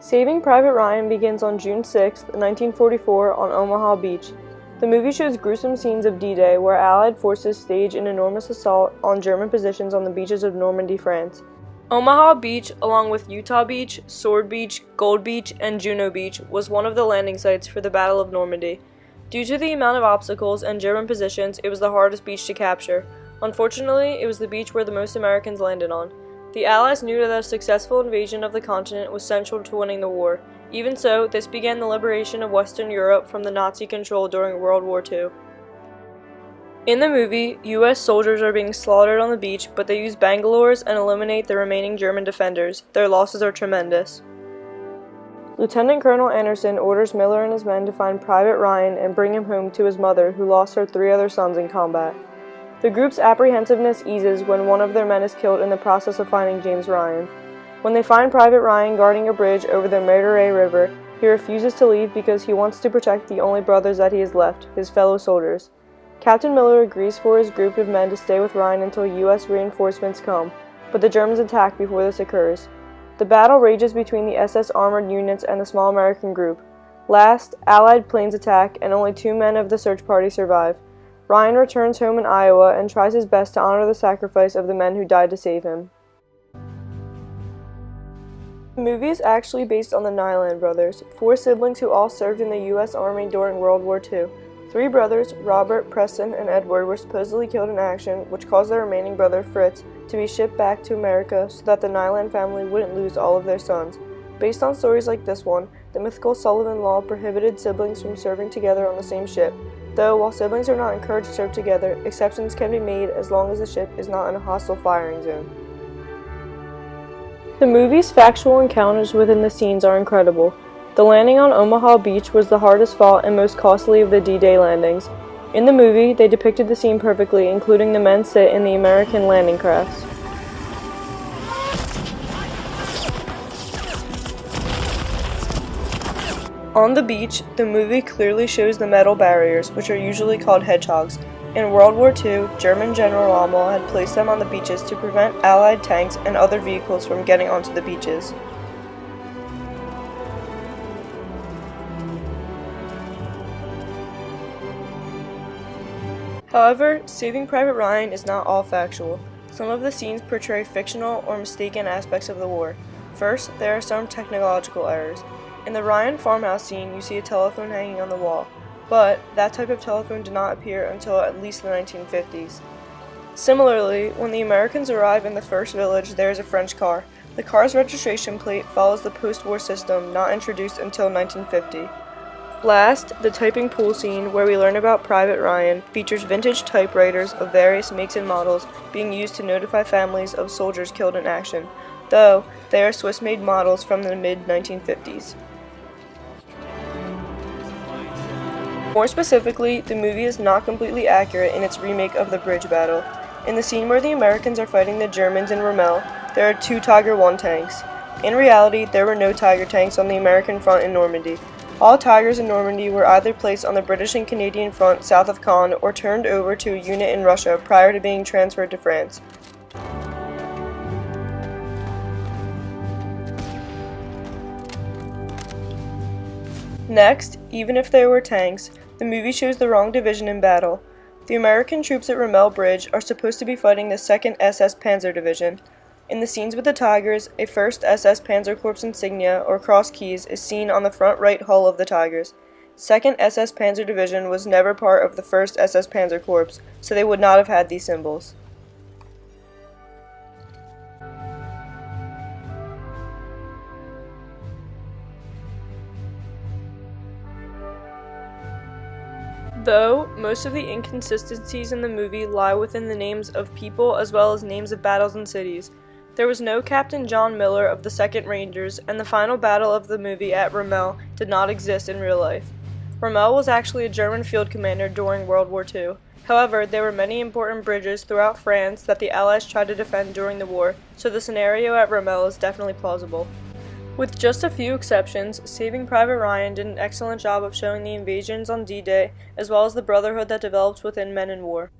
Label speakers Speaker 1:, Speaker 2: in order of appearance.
Speaker 1: Saving Private Ryan begins on June 6, 1944 on Omaha Beach. The movie shows gruesome scenes of D-Day where Allied forces stage an enormous assault on German positions on the beaches of Normandy, France. Omaha Beach, along with Utah Beach, Sword Beach, Gold Beach, and Juno Beach, was one of the landing sites for the Battle of Normandy. Due to the amount of obstacles and German positions, it was the hardest beach to capture. Unfortunately, it was the beach where the most Americans landed on. The Allies knew that a successful invasion of the continent was central to winning the war. Even so, this began the liberation of Western Europe from the Nazi control during World War II. In the movie, U.S. soldiers are being slaughtered on the beach, but they use Bangalores and eliminate the remaining German defenders. Their losses are tremendous. Lieutenant Colonel Anderson orders Miller and his men to find Private Ryan and bring him home to his mother, who lost her 3 other sons in combat. The group's apprehensiveness eases when one of their men is killed in the process of finding James Ryan. When they find Private Ryan guarding a bridge over the Meurthe River, he refuses to leave because he wants to protect the only brothers that he has left, his fellow soldiers. Captain Miller agrees for his group of men to stay with Ryan until U.S. reinforcements come, but the Germans attack before this occurs. The battle rages between the SS armored units and the small American group. Last, Allied planes attack, and only 2 men of the search party survive. Ryan returns home in Iowa and tries his best to honor the sacrifice of the men who died to save him. The movie is actually based on the Nyland brothers, 4 siblings who all served in the U.S. Army during World War II. 3 brothers, Robert, Preston, and Edward, were supposedly killed in action, which caused their remaining brother, Fritz, to be shipped back to America so that the Nyland family wouldn't lose all of their sons. Based on stories like this one, the mythical Sullivan Law prohibited siblings from serving together on the same ship. Though, while siblings are not encouraged to serve together, exceptions can be made as long as the ship is not in a hostile firing zone. The movie's factual encounters within the scenes are incredible. The landing on Omaha Beach was the hardest fought and most costly of the D-Day landings. In the movie, they depicted the scene perfectly, including the men sit in the American landing crafts. On the beach, the movie clearly shows the metal barriers, which are usually called hedgehogs. In World War II, German General Rommel had placed them on the beaches to prevent Allied tanks and other vehicles from getting onto the beaches. However, Saving Private Ryan is not all factual. Some of the scenes portray fictional or mistaken aspects of the war. First, there are some technological errors. In the Ryan farmhouse scene, you see a telephone hanging on the wall, but that type of telephone did not appear until at least the 1950s. Similarly, when the Americans arrive in the first village, there is a French car. The car's registration plate follows the post-war system not introduced until 1950. Last, the typing pool scene, where we learn about Private Ryan, features vintage typewriters of various makes and models being used to notify families of soldiers killed in action, though they are Swiss-made models from the mid-1950s. More specifically, the movie is not completely accurate in its remake of the bridge battle. In the scene where the Americans are fighting the Germans in Rommel, there are 2 Tiger I tanks. In reality, there were no Tiger tanks on the American front in Normandy. All Tigers in Normandy were either placed on the British and Canadian front south of Caen or turned over to a unit in Russia prior to being transferred to France. Next, even if there were tanks, the movie shows the wrong division in battle. The American troops at Rommel Bridge are supposed to be fighting the 2nd SS Panzer Division. In the scenes with the Tigers, a 1st SS Panzer Corps insignia, or cross keys, is seen on the front right hull of the Tigers. 2nd SS Panzer Division was never part of the 1st SS Panzer Corps, so they would not have had these symbols. Though, most of the inconsistencies in the movie lie within the names of people as well as names of battles and cities. There was no Captain John Miller of the 2nd Rangers, and the final battle of the movie at Rommel did not exist in real life. Rommel was actually a German field commander during World War II. However, there were many important bridges throughout France that the Allies tried to defend during the war, so the scenario at Rommel is definitely plausible. With just a few exceptions, Saving Private Ryan did an excellent job of showing the invasions on D-Day, as well as the brotherhood that develops within men in war.